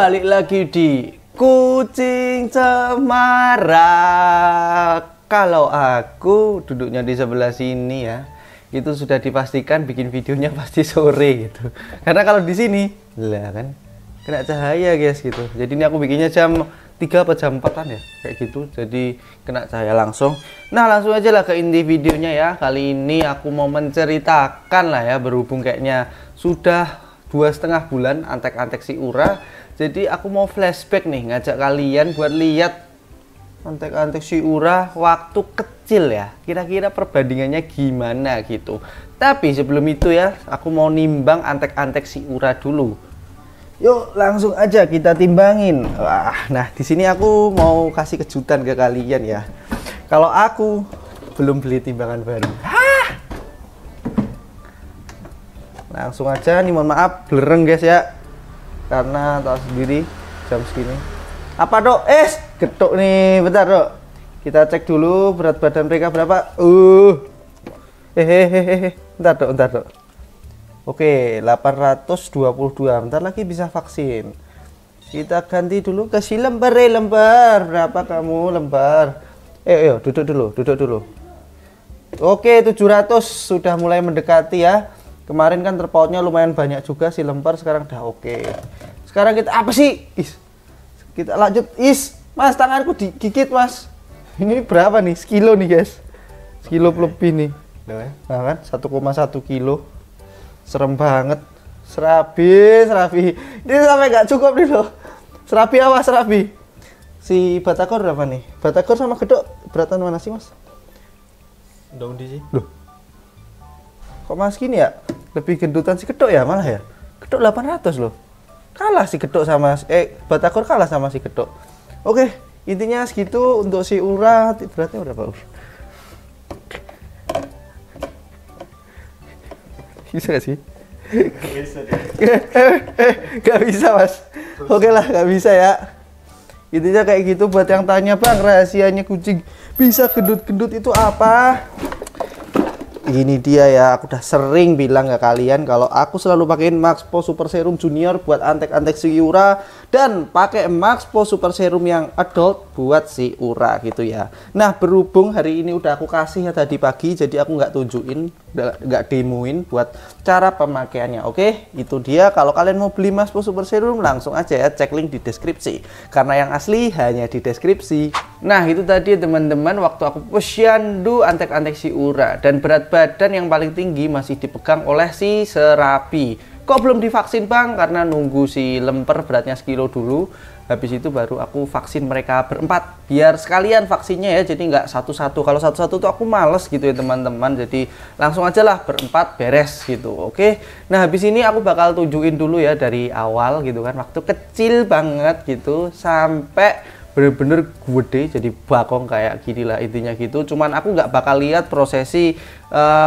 balik lagi di Kucing Cemara. Kalau aku duduknya di sebelah sini ya, itu sudah dipastikan bikin videonya pasti sore gitu. Karena kalau di sini, lah kan kena cahaya guys gitu. Jadi ini aku bikinnya jam 3 apa jam 4-an ya, kayak gitu. Jadi kena cahaya langsung. Nah langsung aja lah ke inti videonya ya. Kali ini aku mau menceritakan lah ya, berhubung kayaknya sudah 2,5 bulan antek-antek si Ura. Jadi aku mau flashback nih, ngajak kalian buat lihat antek-antek si Ura waktu kecil ya. Kira-kira perbandingannya gimana gitu. Tapi sebelum itu ya, aku mau nimbang antek-antek si Ura dulu. Yuk langsung aja kita timbangin. Wah, nah di sini aku mau kasih kejutan ke kalian ya. Kalau aku belum beli timbangan baru. Langsung aja nih, mohon maaf blereng guys ya, karena tahu sendiri jam segini. Apa dok? Getok nih, bentar dok. Kita cek dulu berat badan mereka berapa. Bentar dok. Oke, 822. Bentar lagi bisa vaksin. Kita ganti dulu ke si lembar. Lembar berapa kamu lembar? Ayo duduk dulu. Oke, 700 sudah mulai mendekati ya. Kemarin kan terpautnya lumayan banyak juga si lembar, sekarang udah oke. Sekarang kita apa sih? Kita lanjut. Mas tanganku digigit mas. Ini berapa nih? Sekilo nih guys. Sekilo lebih nih. Nah kan 1,1 kilo. Serem banget. Serabi. Ini sampai nggak cukup nih loh. Serabi apa serabi? Si batagor berapa nih? Batagor sama gedok beratan mana sih mas? Dong di sih. Loh. Kok mas gini ya? Lebih gendutan si gedok ya malah ya. Gedok 800 loh. Kalah si gedok sama batagor kalah sama si gedok. Oke, intinya segitu untuk si Ura. Beratnya berapa Ur? Bisa gak sih? Gak bisa mas. Oke lah, gak bisa ya. Intinya kayak gitu. Buat yang tanya bang, rahasianya kucing bisa gendut-gendut itu apa? Ini dia ya, aku udah sering bilang ke kalian kalau aku selalu pakein Maxpo Super Serum Junior buat antek-antek si Ura, dan pakai Maxpo Super Serum yang adult buat si Ura gitu ya. Nah berhubung hari ini udah aku kasih ya tadi pagi, jadi aku nggak tunjukin, nggak demoin buat cara pemakaiannya. Oke, itu dia. Kalau kalian mau beli Maxpo Super Serum langsung aja ya, cek link di deskripsi, karena yang asli hanya di deskripsi. Nah itu tadi teman-teman waktu aku posyandu antek-antek si Ura, dan berat badan yang paling tinggi masih dipegang oleh si Serabi. Kok belum divaksin bang? Karena nunggu si lemper beratnya sekilo dulu, habis itu baru aku vaksin mereka berempat, biar sekalian vaksinnya ya, jadi nggak satu-satu. Kalau satu-satu tuh aku males gitu ya teman-teman, jadi langsung aja lah berempat beres gitu. Oke, nah habis ini aku bakal tunjukin dulu ya dari awal gitu kan, waktu kecil banget gitu sampai bener-bener gede jadi bakong kayak gini lah intinya gitu. Cuman aku nggak bakal lihat prosesi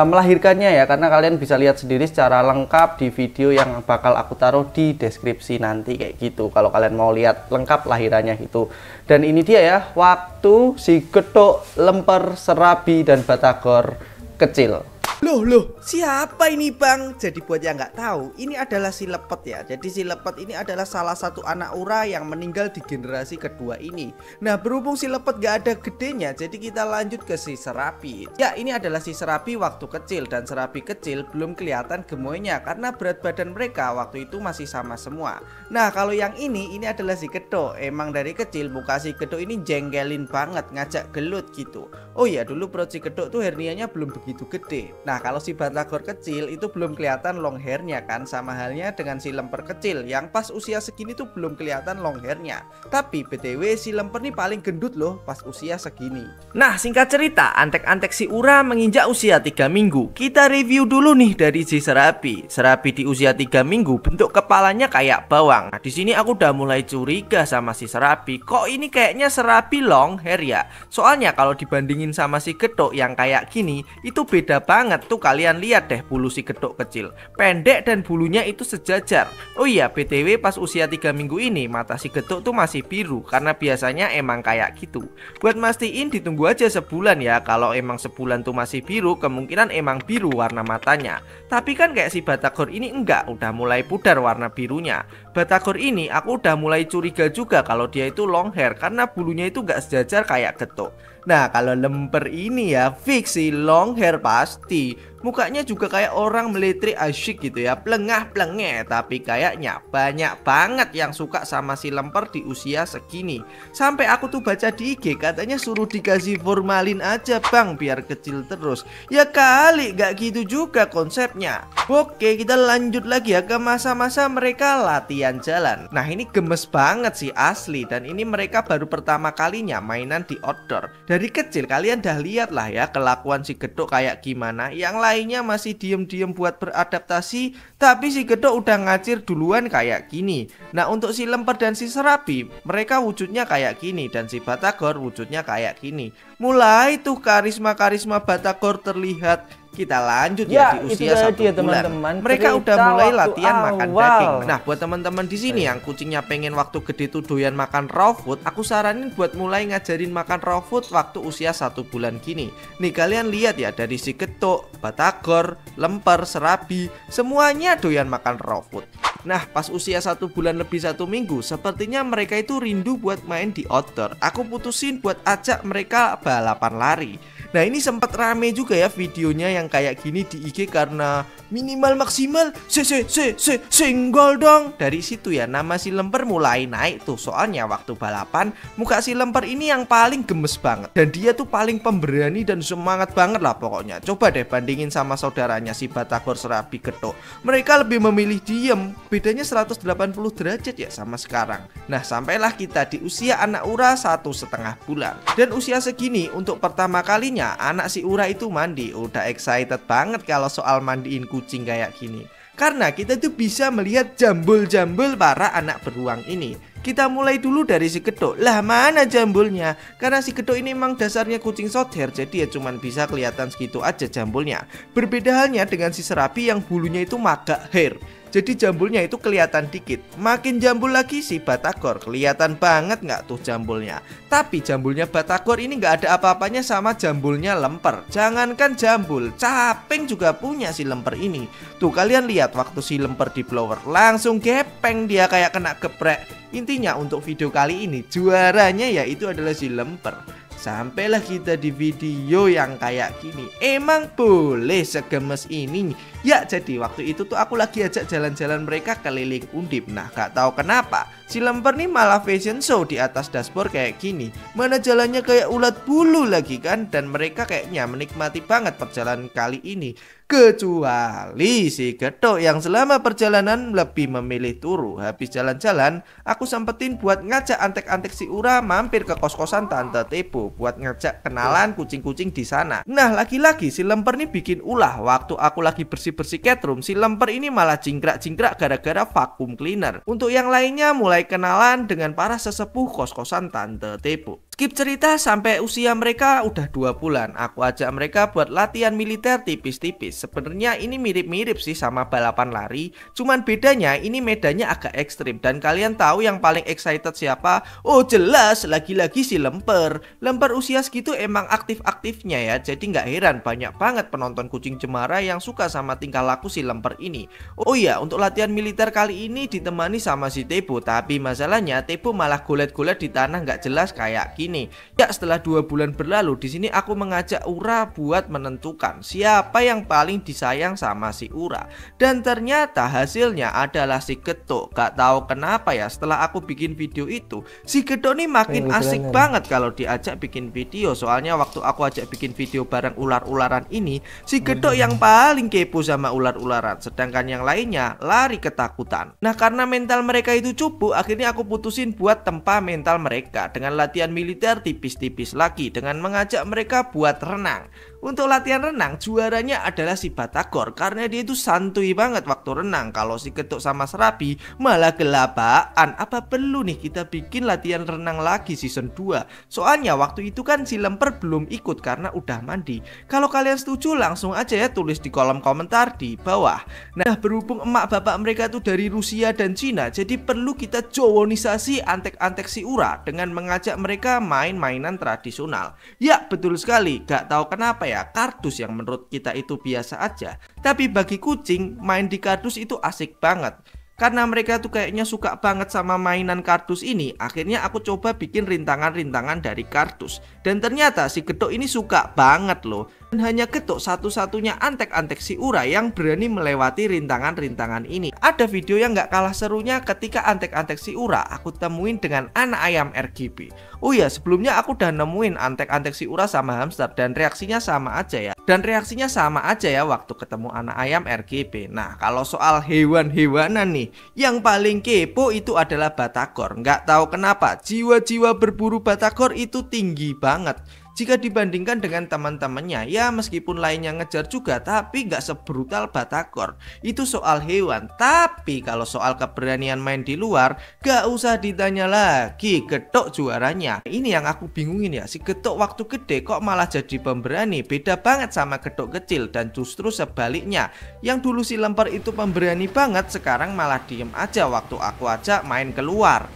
melahirkannya ya, karena kalian bisa lihat sendiri secara lengkap di video yang bakal aku taruh di deskripsi nanti kayak gitu, kalau kalian mau lihat lengkap lahirannya gitu. Dan ini dia ya waktu si gedok, lemper, serabi, dan batagor kecil. Loh, siapa ini bang? Jadi buat yang nggak tahu, ini adalah si lepet ya. Jadi si lepet ini adalah salah satu anak Ura yang meninggal di generasi kedua ini. Nah berhubung si lepet nggak ada gedenya, jadi kita lanjut ke si serabi. Ya ini adalah si serabi waktu kecil, dan serabi kecil belum kelihatan gemoynya karena berat badan mereka waktu itu masih sama semua. Nah kalau yang ini adalah si gedok. Emang dari kecil muka si gedok ini jengkelin banget, ngajak gelut gitu. Oh iya, dulu perut si gedok tuh hernianya belum begitu gede. Nah kalau si batagor kecil itu belum kelihatan long hairnya kan, sama halnya dengan si lemper kecil yang pas usia segini tuh belum kelihatan long hairnya. Tapi btw si lemper nih paling gendut loh pas usia segini. Nah singkat cerita, antek-antek si Ura menginjak usia 3 minggu. Kita review dulu nih dari si serabi. Serabi di usia 3 minggu bentuk kepalanya kayak bawang. Nah di sini aku udah mulai curiga sama si serabi. Kok ini kayaknya serabi long hair ya? Soalnya kalau dibandingin sama si gedok yang kayak gini itu beda banget. banget. Tuh kalian lihat deh bulu si Getuk kecil, pendek dan bulunya itu sejajar. Oh iya, BTW pas usia 3 minggu ini mata si Getuk tuh masih biru, karena biasanya emang kayak gitu. Buat mastiin ditunggu aja sebulan ya. Kalau emang sebulan tuh masih biru, kemungkinan emang biru warna matanya. Tapi kan kayak si Batagor ini enggak, udah mulai pudar warna birunya. Batagor ini aku udah mulai curiga juga kalau dia itu long hair, karena bulunya itu enggak sejajar kayak Getuk. Nah kalau lemper ini ya fix sih long hair pasti. Mukanya juga kayak orang military asyik gitu ya, plengah-plengeh. Tapi kayaknya banyak banget yang suka sama si lemper di usia segini. Sampai aku tuh baca di IG katanya suruh dikasih formalin aja bang biar kecil terus. Ya kali gak gitu juga konsepnya. Oke, kita lanjut lagi ya ke masa-masa mereka latihan jalan. Nah ini gemes banget sih asli. Dan ini mereka baru pertama kalinya mainan di outdoor. Dari kecil kalian dah lihat lah ya kelakuan si Getuk kayak gimana. Yang lainnya masih diem-diem buat beradaptasi, tapi si Getuk udah ngacir duluan kayak gini. Nah untuk si lemper dan si serabi, mereka wujudnya kayak gini, dan si Batagor wujudnya kayak gini. Mulai tuh karisma-karisma Batagor terlihat. Kita lanjut ya di usia 1 bulan. Mereka udah mulai latihan makan daging. Nah buat teman-teman di sini yang kucingnya pengen waktu gede tuh doyan makan raw food, aku saranin buat mulai ngajarin makan raw food waktu usia 1 bulan gini. Nih kalian lihat ya, dari si Getuk, Batagor, lemper, serabi, semuanya doyan makan raw food. Nah pas usia 1 bulan lebih 1 minggu, sepertinya mereka itu rindu buat main di outdoor. Aku putusin buat ajak mereka balapan lari. Nah ini sempat rame juga ya videonya yang kayak gini di IG, karena minimal maksimal single dong. Dari situ ya nama si lemper mulai naik tuh. Soalnya waktu balapan muka si lemper ini yang paling gemes banget, dan dia tuh paling pemberani dan semangat banget lah pokoknya. Coba deh bandingin sama saudaranya si Batagor, serabi, Getuk. Mereka lebih memilih diem. Bedanya 180 derajat ya sama sekarang. Nah sampailah kita di usia anak Ura 1,5 bulan. Dan usia segini untuk pertama kalinya anak si Ura itu mandi. Udah excited banget kalau soal mandiin kucing kayak gini, karena kita tuh bisa melihat jambul-jambul para anak beruang ini. Kita mulai dulu dari si Getuk. Lah mana jambulnya? Karena si Getuk ini emang dasarnya kucing short hair, jadi ya cuman bisa kelihatan segitu aja jambulnya. Berbeda halnya dengan si serabi yang bulunya itu magak hair, jadi jambulnya itu kelihatan dikit. Makin jambul lagi si Batagor, kelihatan banget nggak tuh jambulnya. Tapi jambulnya Batagor ini nggak ada apa-apanya sama jambulnya lemper. Jangankan jambul, caping juga punya si lemper ini. Tuh kalian lihat waktu si lemper di blower, langsung gepeng dia kayak kena geprek. Intinya untuk video kali ini juaranya yaitu adalah si lemper. Sampailah kita di video yang kayak gini. Emang boleh segemes ini? Ya jadi waktu itu tuh aku lagi ajak jalan-jalan mereka keliling Undip. Nah gak tahu kenapa si lemper nih malah fashion show di atas dashboard kayak gini. Mana jalannya kayak ulat bulu lagi kan. Dan mereka kayaknya menikmati banget perjalanan kali ini. Kecuali si Getuk yang selama perjalanan lebih memilih turu. Habis jalan-jalan aku sempetin buat ngajak antek-antek si Ura mampir ke kos-kosan Tante Tebo buat ngajak kenalan kucing-kucing di sana. Nah lagi-lagi si lemper nih bikin ulah. Waktu aku lagi bersih-bersih cat room, si lemper ini malah jingkrak-jingkrak gara-gara vacuum cleaner. Untuk yang lainnya mulai kenalan dengan para sesepuh kos-kosan Tante Tebo. Skip cerita sampai usia mereka udah 2 bulan. Aku ajak mereka buat latihan militer tipis-tipis. Sebenarnya ini mirip-mirip sih sama balapan lari, cuman bedanya ini medannya agak ekstrim. Dan kalian tahu yang paling excited siapa? Oh jelas, lagi-lagi si lemper. Lemper usia segitu emang aktif-aktifnya ya. Jadi nggak heran banyak banget penonton kucing cemara yang suka sama tingkah laku si lemper ini. Oh iya, untuk latihan militer kali ini ditemani sama si Tebo. Tapi masalahnya Tebo malah golet-golet di tanah nggak jelas kayak gini. Ya setelah 2 bulan berlalu, di sini aku mengajak Ura buat menentukan siapa yang paling disayang sama si Ura. Dan ternyata hasilnya adalah si Getuk. Gak tahu kenapa ya, setelah aku bikin video itu si Getuk nih makin asik banget kalau diajak bikin video. Soalnya waktu aku ajak bikin video bareng ular-ularan ini, si Getuk yang paling kepo sama ular-ularan, sedangkan yang lainnya lari ketakutan. Nah karena mental mereka itu cupu, akhirnya aku putusin buat tempa mental mereka dengan latihan militer militer tipis-tipis lagi dengan mengajak mereka buat renang. Untuk latihan renang, juaranya adalah si Batagor karena dia itu santuy banget waktu renang. Kalau si Getuk sama Serabi malah gelapaan. Apa perlu nih kita bikin latihan renang lagi season 2? Soalnya waktu itu kan si Lemper belum ikut karena udah mandi. Kalau kalian setuju langsung aja ya tulis di kolom komentar di bawah. Nah, berhubung emak bapak mereka tuh dari Rusia dan Cina, jadi perlu kita jowonisasi antek-antek si Ura dengan mengajak mereka main mainan tradisional. Ya, betul sekali. Gak tahu kenapa ya, kardus yang menurut kita itu biasa aja, tapi bagi kucing main di kardus itu asik banget. Karena mereka tuh kayaknya suka banget sama mainan kardus ini, akhirnya aku coba bikin rintangan-rintangan dari kardus. Dan ternyata si Getuk ini suka banget loh. Dan hanya Getuk satu-satunya antek-antek si Ura yang berani melewati rintangan-rintangan ini. Ada video yang gak kalah serunya ketika antek-antek si Ura aku temuin dengan anak ayam RGB. Oh ya, sebelumnya aku udah nemuin antek-antek si Ura sama hamster dan reaksinya sama aja ya. Dan reaksinya sama aja ya waktu ketemu anak ayam RGB. Nah, kalau soal hewan-hewanan nih, yang paling kepo itu adalah Batagor. Nggak tahu kenapa jiwa-jiwa berburu Batagor itu tinggi banget jika dibandingkan dengan teman-temannya. Ya meskipun lainnya ngejar juga, tapi nggak sebrutal Batagor. Itu soal hewan. Tapi kalau soal keberanian main di luar, gak usah ditanya lagi, Getuk juaranya. Ini yang aku bingungin ya, si Getuk waktu gede kok malah jadi pemberani. Beda banget sama Getuk kecil. Dan justru sebaliknya, yang dulu si Lemper itu pemberani banget, sekarang malah diem aja waktu aku ajak main keluar.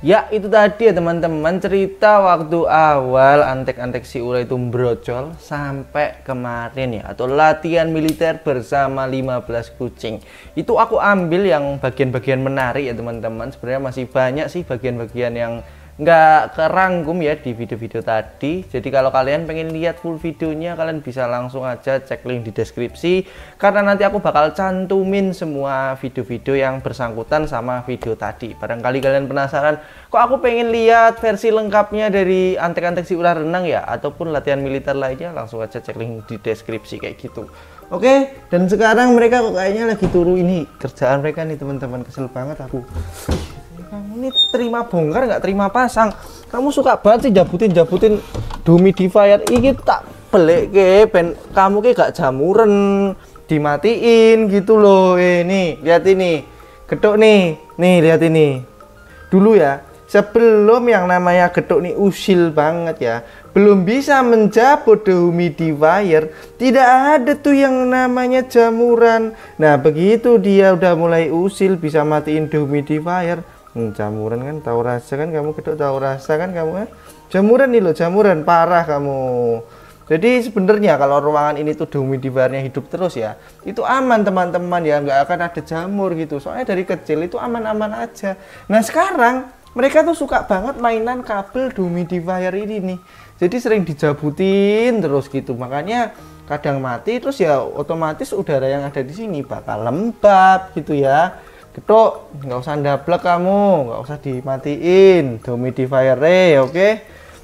Ya, itu tadi ya teman-teman, cerita waktu awal antek-antek si Ura itu brocol sampai kemarin ya, atau latihan militer bersama 15 kucing. Itu aku ambil yang bagian-bagian menarik ya teman-teman. Sebenarnya masih banyak sih bagian-bagian yang nggak kerangkum ya di video-video tadi. Jadi kalau kalian pengen lihat full videonya, kalian bisa langsung aja cek link di deskripsi, karena nanti aku bakal cantumin semua video-video yang bersangkutan sama video tadi. Barangkali kalian penasaran, kok aku pengen lihat versi lengkapnya dari antek-antek si Ura renang ya, ataupun latihan militer lainnya, langsung aja cek link di deskripsi kayak gitu. Oke, dan sekarang mereka kok kayaknya lagi turu. Ini kerjaan mereka nih teman-teman, kesel banget aku. Kamu ini terima bongkar nggak terima pasang. Kamu suka banget sih jabutin dehumidifier iki, tak pelik ke ben kamu ke gak jamuran, dimatiin gitu loh. Nih lihat ini Getuk nih lihat ini dulu ya. Sebelum yang namanya Getuk nih usil banget ya, belum bisa menjabut dehumidifier, tidak ada tuh yang namanya jamuran. Nah begitu dia udah mulai usil bisa matiin dehumidifier. Jamuran kan tahu rasa kan kamu, Getuk tahu rasa kan kamu, jamuran nih loh, jamuran parah kamu. Jadi sebenarnya kalau ruangan ini tuh dehumidifiernya hidup terus ya, itu aman teman-teman ya, nggak akan ada jamur gitu. Soalnya dari kecil itu aman-aman aja. Nah sekarang mereka tuh suka banget mainan kabel dehumidifier ini nih. Jadi sering dijabutin terus gitu, makanya kadang mati, terus ya otomatis udara yang ada di sini bakal lembab gitu ya. Getuk, nggak usah ndablek kamu, nggak usah dimatiin dehumidifier, oke?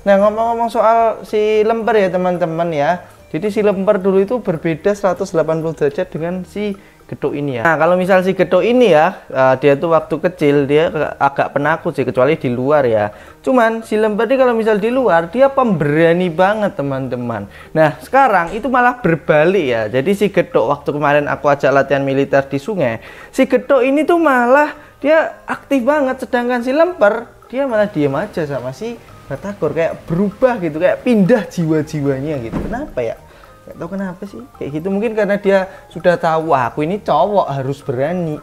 Nah ngomong-ngomong soal si Lemper ya teman-teman ya, jadi si Lemper dulu itu berbeda 180 derajat dengan si Getuk ini ya. Nah kalau misal si Getuk ini ya, dia tuh waktu kecil dia agak penakut sih, kecuali di luar ya. Cuman si Lemper ini kalau misal di luar dia pemberani banget teman-teman. Nah sekarang itu malah berbalik ya. Jadi si Getuk waktu kemarin aku ajak latihan militer di sungai, si Getuk ini tuh malah dia aktif banget, sedangkan si Lemper dia malah diem aja sama si Batagor, kayak berubah gitu, kayak pindah jiwa-jiwanya gitu. Kenapa ya? Gak tahu kenapa sih kayak gitu. Mungkin karena dia sudah tahu, wah aku ini cowok harus berani.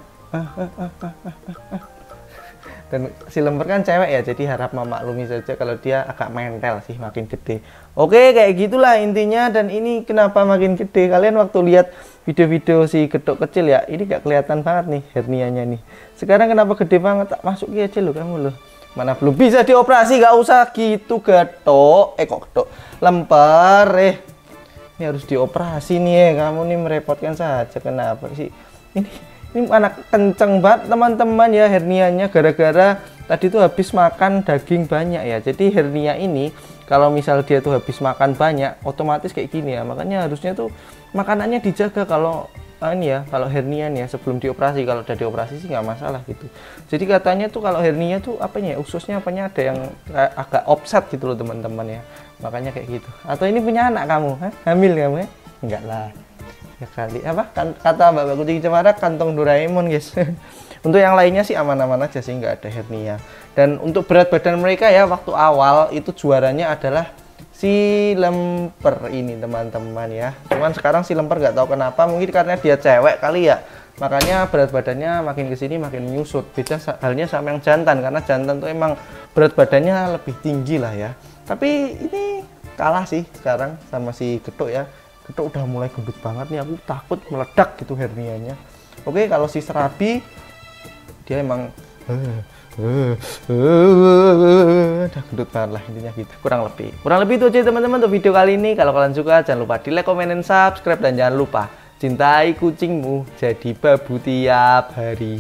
Dan si Lemper kan cewek ya, jadi harap memaklumi saja kalau dia agak mental sih makin gede. Oke, kayak gitulah intinya. Dan ini kenapa makin gede, kalian waktu lihat video-video si Getuk kecil ya, ini gak kelihatan banget nih hernianya nih. Sekarang kenapa gede banget, tak masukin aja loh kamu loh. Mana belum bisa dioperasi, gak usah gitu Getuk. Kok Getuk, Lemper ini harus dioperasi nih ya, kamu nih merepotkan saja. Kenapa sih ini anak kenceng banget teman-teman ya hernianya, gara-gara tadi tuh habis makan daging banyak ya. Jadi hernia ini kalau misal dia tuh habis makan banyak otomatis kayak gini ya, makanya harusnya tuh makanannya dijaga. Kalau ini ya, kalau hernia nih ya sebelum dioperasi, kalau udah dioperasi sih nggak masalah gitu. Jadi katanya tuh kalau hernia tuh apanya ya, ususnya apanya ada yang agak offset gitu loh teman-teman ya. Makanya kayak gitu. Atau ini punya anak kamu, hah? Hamil kamu ya? Enggak lah. Ya kali apa kan, kata Mbak Kucing Cemara kantong Doraemon guys. Untuk yang lainnya sih aman-aman aja sih, nggak ada hernia. Dan untuk berat badan mereka ya waktu awal itu juaranya adalah si lemper ini teman-teman ya. Cuman sekarang si lemper nggak tahu kenapa, mungkin karena dia cewek kali ya, makanya berat badannya makin kesini makin menyusut. Beda halnya sama yang jantan, karena jantan tuh emang berat badannya lebih tinggi lah ya. Tapi ini kalah sih sekarang sama si Getuk ya. Getuk udah mulai gendut banget nih, aku takut meledak gitu hernianya. Oke, kalau si Serabi dia emang udah gendut banget lah intinya gitu, kurang lebih itu aja teman-teman untuk video kali ini. Kalau kalian suka jangan lupa di like, komen, dan subscribe, dan jangan lupa cintai kucingmu jadi babu tiap hari.